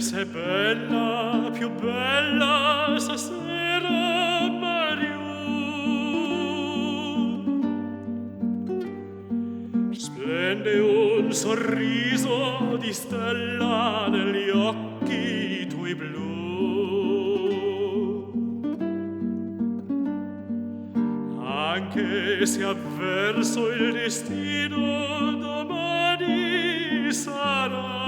sei bella, più bella stasera, Mariù. Splende un sorriso di stella negli occhi tuoi blu. Anche se avverso il destino domani sarà.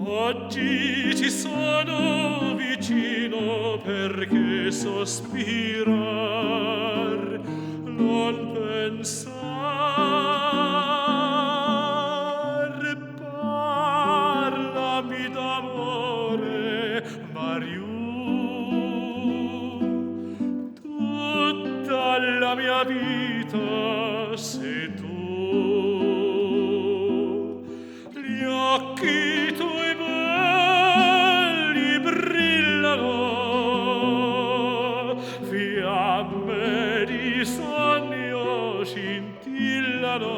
Oggi ci sono vicino perché sospirar, non pensar. Parlami d'amore, Mariù. Tutta la mia vita sei tu. Gli occhi tuoi belli brillano, fiamme di sogno scintillano.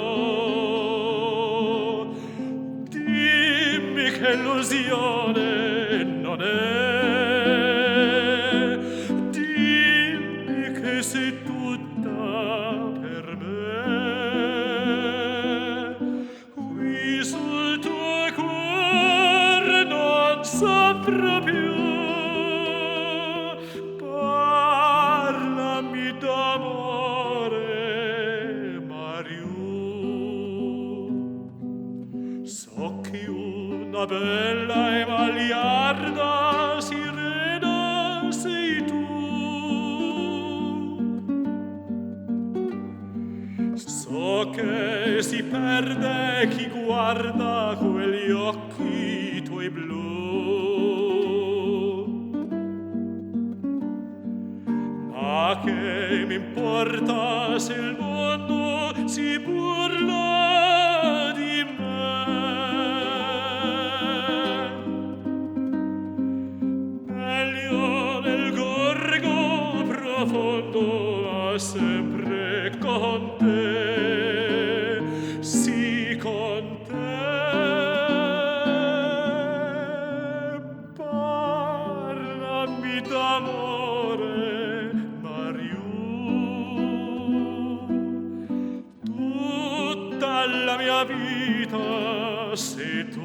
Dimmi che illusione non è, dimmi che sei tutta per me. Qui sul tuo cuore non saprò più. Parlami d'amore, Mariù. So che una bella e magliarda sirena sei tu. So che si perde chi guarda quegli occhi tuoi blu. Ma che mi importa se il mondo si burla di me? Meglio nel gorgo profondo a sempre con te, sì con te. Parlami d'amore, Mariù. Tutta la mia vita sei tu.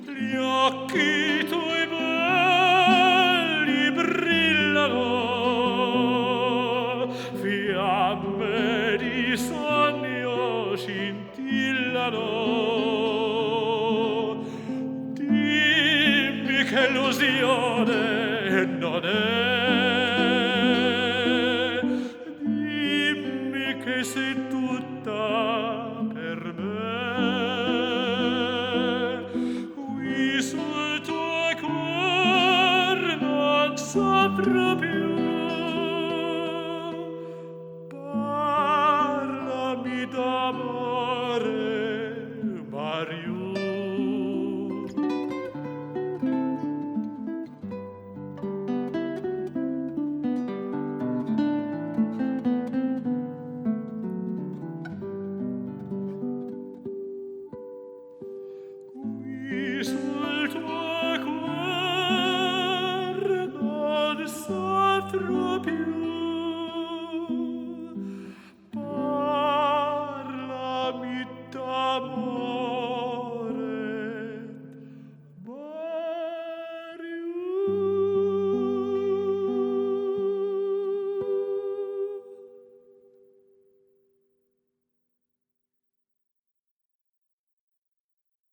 Gli occhi tuoi belli brillano, fiamme di sogno scintillano. Dimmi che illusione non è, dimmi che sei tutta per me. Qui sul tuo cuore non saprò più.